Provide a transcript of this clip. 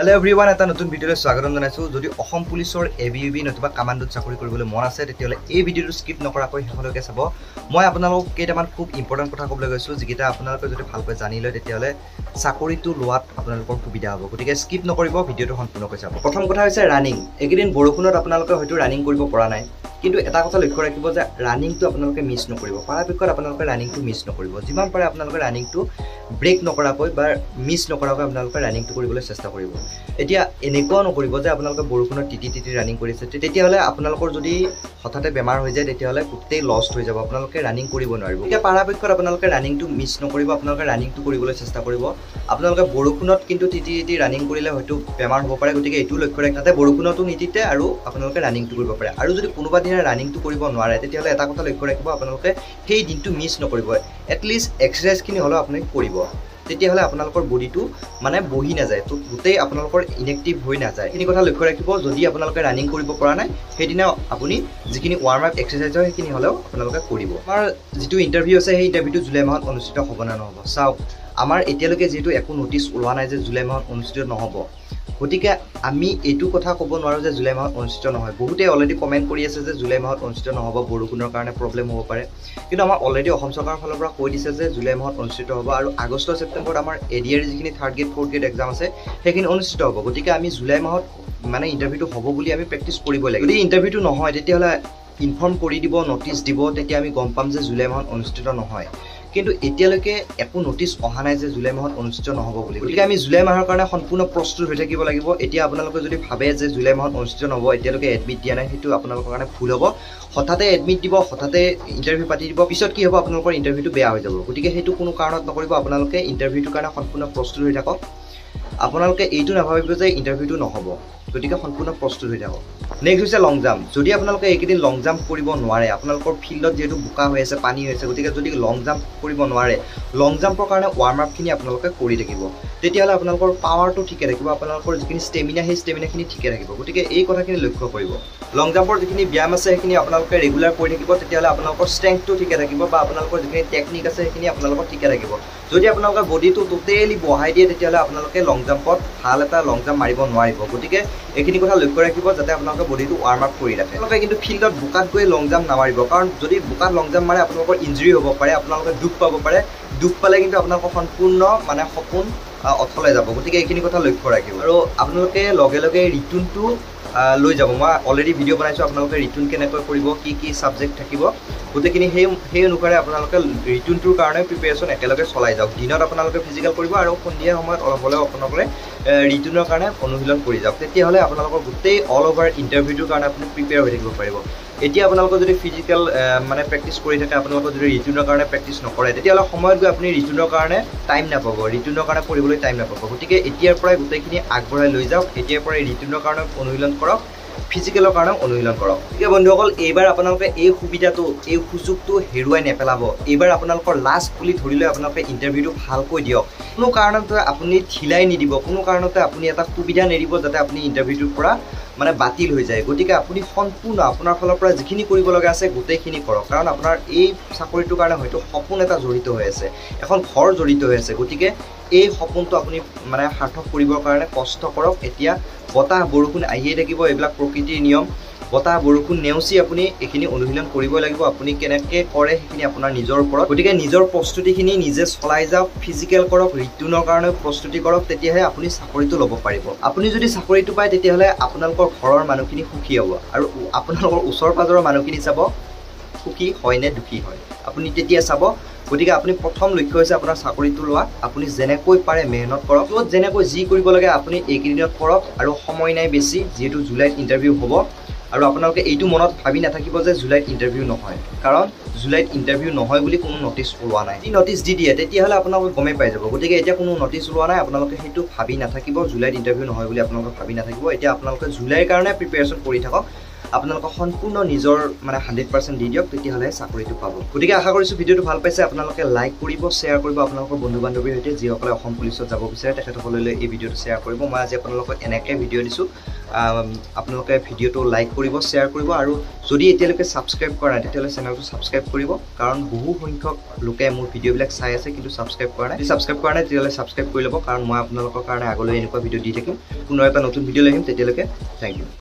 Hello everyone, এটা নতুন ভিডিওলৈ স্বাগতম জনাইছো। যদি অসম পুলিচৰ এবিইবি নতুবা কামাণ্ডত চাকৰি কৰিবলৈ মন আছে তেতিয়ালে এই ভিডিওটো স্কিপ নকৰাকৈ শেষলৈকে চাব। মই আপোনালোকক কেইটামান খুব ইম্পৰ্টেন্ট কথা ক'বলৈ গৈছো যিকেইটা আপোনালোকে যদি ভালকৈ জানি লয় তেতিয়ালে চাকৰিটো লোৱাত আপোনালোকৰ সুবিধা হ'ব। গতিকে স্কিপ নকৰিব, ভিডিওটো সম্পূৰ্ণকৈ চাব। প্ৰথম কথা হৈছে ৰানিং। একেদিন বৰষুণত আপোনালোকে হয়তো ৰানিং কৰিব পৰা নাই, কিন্তু এটা কথা লক্ষ্য ৰাখিব যে ৰানিংটো আপোনালোকে মিছ নকৰিব। পৰাপক্ষত আপোনালোকে ৰানিংটো মিছ নকৰিব। যিমান পাৰে আপোনালোকে ৰানিংটো ব্ৰেক নকৰাকৈ বা মিছ নকৰাকৈ আপোনালোকে ৰানিংটো কৰিবলৈ চেষ্টা কৰিব। এতিয়া এনেকুৱা নকৰিব যে আপোনালোকে বৰষুণত তিতি ৰানিং কৰিছে, তেতিয়াহ'লে আপোনালোকৰ যদি হঠাতে বেমাৰ হৈ যায় তেতিয়াহ'লে গোটেই লষ্ট হৈ যাব, আপোনালোকে ৰানিং কৰিব নোৱাৰিব। এতিয়া পৰাপক্ষত আপোনালোকে ৰানিংটো মিছ নকৰিব, আপোনালোকে ৰানিংটো কৰিবলৈ চেষ্টা কৰিব। আপোনালোকে বৰষুণত কিন্তু তিতি ৰানিং কৰিলে হয়তো বেমাৰ হ'ব পাৰে, গতিকে এইটো লক্ষ্য ৰাখি যাতে বৰষুণতো নিতিতে আৰু আপোনালোকে ৰানিংটো কৰিব পাৰে। আৰু যদি কোনোবা দিনা ৰানিংটো কৰিব নোৱাৰে তেতিয়াহ'লে এটা কথা লক্ষ্য ৰাখিব, আপোনালোকে সেই দিনটো মিছ নকৰিব। এটলিষ্ট এক্সাৰচাইজখিনি হ'লেও আপুনি কৰিব, তেতিয়াহ'লে আপোনালোকৰ বডিটো মানে বহি নাযায়, তো গোটেই আপোনালোকৰ ইনএক্টিভ হৈ নাযায়। এইখিনি কথা লক্ষ্য ৰাখিব। যদি আপোনালোকে ৰানিং কৰিব পৰা নাই সেইদিনা আপুনি যিখিনি ৱাৰ্ম আপ এক্সাৰচাইজ হয় সেইখিনি হ'লেও আপোনালোকে কৰিব। আমাৰ যিটো ইণ্টাৰভিউ আছে সেই ইণ্টাৰভিউটো জুলাই মাহত অনুষ্ঠিত হ'ব নে নহ'ব চাওক। আমাৰ এতিয়ালৈকে যিহেতু একো নটিচ ওলোৱা নাই যে জুলাই মাহত অনুষ্ঠিত নহ'ব, গতিকে আমি এইটো কথা ক'ব নোৱাৰোঁ যে জুলাই মাহত অনুষ্ঠিত নহয়। বহুতে অলৰেডি কমেণ্ট কৰি আছে যে জুলাই মাহত অনুষ্ঠিত নহ'ব, বৰষুণৰ কাৰণে প্ৰব্লেম হ'ব পাৰে, কিন্তু আমাৰ অলৰেডি অসম চৰকাৰৰ ফালৰ পৰা কৈ দিছে যে জুলাই মাহত অনুষ্ঠিত হ'ব। আৰু আগষ্ট ছেপ্টেম্বৰত আমাৰ এডিআৰ যিখিনি 3rd grade 4th grade exam আছে সেইখিনি অনুষ্ঠিত হ'ব। গতিকে আমি জুলাই মাহত মানে ইণ্টাৰভিউটো হ'ব বুলি আমি প্ৰেক্টিচ কৰিব লাগিব। যদি ইণ্টাৰভিউটো নহয় তেতিয়াহ'লে ইনফৰ্ম কৰি দিব, নটিচ দিব, তেতিয়া আমি গম পাম যে জুলাই মাহত অনুষ্ঠিত নহয়। কিন্তু এতিয়ালৈকে একো নটিচ অহা নাই যে জুলাই মাহত অনুষ্ঠিত নহ'ব বুলি। গতিকে আমি জুলাই মাহৰ কাৰণে সম্পূৰ্ণ প্ৰস্তুত হৈ থাকিব লাগিব। এতিয়া আপোনালোকে যদি ভাবে যে জুলাই মাহত অনুষ্ঠিত নহ'ব, এতিয়ালৈকে এডমিট দিয়া নাই, সেইটো আপোনালোকৰ কাৰণে ভুল হ'ব। হঠাতে এডমিট দিব, হঠাতে ইণ্টাৰভিউ পাতি দিব, পিছত কি হ'ব আপোনালোকৰ ইণ্টাৰভিউটো বেয়া হৈ যাব। গতিকে সেইটো কোনো কাৰণত নকৰিব। আপোনালোকে ইণ্টাৰভিউটোৰ কাৰণে সম্পূৰ্ণ প্ৰস্তুত হৈ থাকক। আপোনালোকে এইটো নাভাবিব যে ইণ্টাৰভিউটো নহ'ব, গতিকে সম্পূৰ্ণ প্ৰস্তুত হৈ থাকক। নেক্সট হৈছে লং জাম্প। যদি আপোনালোকে এইকেইদিন লং জাম্প কৰিব নোৱাৰে, আপোনালোকৰ ফিল্ডত যিহেতু বোকা হৈ আছে, পানী হৈ আছে, গতিকে যদি লং জাম্প কৰিব নোৱাৰে, লং জাম্পৰ কাৰণে ৱাৰ্ম আপখিনি আপোনালোকে কৰি থাকিব, তেতিয়াহ'লে আপোনালোকৰ পাৱাৰটো ঠিকে থাকিব, আপোনালোকৰ যিখিনি ষ্টেমিনা সেই ষ্টেমিনাখিনি ঠিকে থাকিব। গতিকে এই কথাখিনি লক্ষ্য কৰিব। লং জাম্পৰ যিখিনি ব্যায়াম আছে সেইখিনি আপোনালোকে ৰেগুলাৰ কৰি থাকিব, তেতিয়াহ'লে আপোনালোকৰ ষ্ট্ৰেংথটো ঠিকে থাকিব বা আপোনালোকৰ যিখিনি টেকনিক আছে সেইখিনি আপোনালোকৰ ঠিকে থাকিব। যদি আপোনালোকে বডিটো টোটেলি বহাই দিয়ে তেতিয়াহ'লে আপোনালোকে লং জাম্পত ভাল এটা লং জাম্প মাৰিব নোৱাৰিব। গতিকে এইখিনি কথা লক্ষ্য ৰাখিব যাতে আপোনালোকে বডিটো ৱাৰ্ম আপ কৰি ৰাখে। আপোনালোকে কিন্তু ফিল্ডত বোকাত গৈ লং জাম্প নামাৰিব, কাৰণ যদি বোকাত লং জাম্প মাৰে আপোনালোকৰ ইঞ্জুৰি হ'ব পাৰে, আপোনালোকে দুখ পাব পাৰে। দুখ পালে কিন্তু আপোনালোকৰ সম্পূৰ্ণ মানে সপোন অথলে যাব। গতিকে এইখিনি কথা লক্ষ্য ৰাখিব। আৰু আপোনালোকে লগে লগে ৰিটুনটো লৈ যাব। মই অলৰেডি ভিডিঅ' বনাইছোঁ, আপোনালোকে ৰিটুন কেনেকৈ কৰিব, কি ছাবজেক্ট থাকিব, গোটেইখিনি সেই অনুসাৰে আপোনালোকে ৰিটুনটোৰ কাৰণে প্ৰিপেৰেশ্যন একেলগে চলাই যাওক। দিনত আপোনালোকে ফিজিকেল কৰিব আৰু সন্ধিয়া সময়ত অলপ হ'লেও আপোনালোকে ৰিটুনৰ কাৰণে অনুশীলন কৰি যাওক। তেতিয়াহ'লে আপোনালোকৰ গোটেই অল অভাৰ ইণ্টাৰভিউটোৰ কাৰণে আপুনি প্ৰিপেয়াৰ হৈ থাকিব পাৰিব। এতিয়া আপোনালোকে যদি ফিজিকেল মানে প্ৰেক্টিচ কৰি থাকে, আপোনালোকে যদি ৰিটুনৰ কাৰণে প্ৰেক্টিচ নকৰে, তেতিয়াহ'লে সময়ত গৈ আপুনি ৰিটুনৰ কাৰণে টাইম নাপাব, ৰিটুনৰ কাৰণে পঢ়িবলৈ টাইম নাপাব। গতিকে এতিয়াৰ পৰাই গোটেইখিনি আগবঢ়াই লৈ যাওক। এতিয়াৰ পৰাই ৰিটুনৰ কাৰণে অনুশীলন কৰক, ফিজিকেলৰ কাৰণেও অনুশীলন কৰক। গতিকে বন্ধুসকল, এইবাৰ আপোনালোকে এই সুবিধাটো, এই সুযোগটো হেৰুৱাই নেপেলাব। এইবাৰ আপোনালোকৰ লাষ্ট বুলি ধৰি লৈ আপোনালোকে ইণ্টাৰভিউটো ভালকৈ দিয়ক। কোনো কাৰণতে আপুনি ঢিলাই নিদিব, কোনো কাৰণতে আপুনি এটা সুবিধা নিদিব যাতে আপুনি ইণ্টাৰভিউটোৰ পৰা মানে বাতিল হৈ যায়। গতিকে আপুনি সম্পূৰ্ণ আপোনাৰ ফালৰ পৰা যিখিনি কৰিব লগা আছে গোটেইখিনি কৰক, কাৰণ আপোনাৰ এই চাকৰিটোৰ কাৰণে হয়তো সপোন এটা জড়িত হৈ আছে, এখন ঘৰ জড়িত হৈ আছে। গতিকে এই সপোনটো আপুনি মানে সাৰ্থক কৰিবৰ কাৰণে কষ্ট কৰক। এতিয়া বতাহ বৰষুণ আহিয়ে থাকিব, এইবিলাক প্ৰকৃতিৰ নিয়ম। বতাহ বৰষুণ নেওচি আপুনি এইখিনি অনুশীলন কৰিবই লাগিব। আপুনি কেনেকৈ কৰে সেইখিনি আপোনাৰ নিজৰ ওপৰত। গতিকে নিজৰ প্ৰস্তুতিখিনি নিজে চলাই যাওক, ফিজিকেল কৰক, ৰিটুনৰ কাৰণে প্ৰস্তুতি কৰক, তেতিয়াহে আপুনি চাকৰিটো ল'ব পাৰিব। আপুনি যদি চাকৰিটো পায় তেতিয়াহ'লে আপোনালোকৰ ঘৰৰ মানুহখিনি সুখী হ'ব, আৰু আপোনালোকৰ ওচৰ পাজৰৰ মানুহখিনি চাব সুখী হয় নে দুখী হয়, আপুনি তেতিয়া চাব। গতিকে আপুনি প্ৰথম লক্ষ্য হৈছে আপোনাৰ চাকৰিটো লোৱা। আপুনি যেনেকৈ পাৰে মেহনত কৰক, য'ত যেনেকৈ যি কৰিব লাগে আপুনি এইকেইদিনত কৰক। আৰু সময় নাই বেছি, যিহেতু জুলাইত ইণ্টাৰভিউ হ'ব। আৰু আপোনালোকে এইটো মনত ভাবি নাথাকিব যে জুলাইত ইণ্টাৰভিউ নহয়, কাৰণ জুলাইত ইণ্টাৰভিউ নহয় বুলি কোনো নটিচ ওলোৱা নাই। যদি নটিচ দি দিয়ে তেতিয়াহ'লে আপোনালোকে গমেই পাই যাব। গতিকে এতিয়া কোনো নটিচ ওলোৱা নাই, আপোনালোকে সেইটো ভাবি নাথাকিব, জুলাইত ইণ্টাৰভিউ নহয় বুলি আপোনালোকে ভাবি নাথাকিব। এতিয়া আপোনালোকে জুলাইৰ কাৰণে প্ৰিপেৰেশ্যন কৰি থাকক। আপোনালোকক সম্পূৰ্ণ নিজৰ মানে 100% দি দিয়ক তেতিয়াহ'লে চাকৰিটো পাব গতিকে আশা কৰিছোঁ ভিডিঅ'টো ভাল পাইছে আপোনালোকে লাইক কৰিব শ্বেয়াৰ কৰিব আপোনালোকৰ বন্ধু বান্ধৱীৰ সৈতে যিসকলে অসম পুলিচত যাব বিচাৰে তেখেতসকললৈ এই ভিডিঅ'টো শ্বেয়াৰ কৰিব মই আজি আপোনালোকক এনেকৈ ভিডিঅ' দিছোঁ আপোনালোকে ভিডিঅ'টো লাইক কৰিব শ্বেয়াৰ কৰিব আৰু যদি এতিয়ালৈকে ছাবস্ক্ৰাইব কৰা নাই তেতিয়াহ'লে চেনেলটো ছাবস্ক্ৰাইব কৰিব কাৰণ বহু সংখ্যক লোকে মোৰ ভিডিঅ'বিলাক চাই আছে কিন্তু ছাবস্ক্ৰাইব কৰা নাই যদি ছাবস্ক্ৰাইব কৰা নাই তেতিয়াহ'লে ছাবস্ক্ৰাইব কৰি ল'ব কাৰণ মই আপোনালোকৰ কাৰণে আগলৈ এনেকুৱা ভিডিঅ' দি থাকিম পুনৰ এটা নতুন ভিডিঅ' লৈ আহিম তেতিয়ালৈকে থেংক ইউ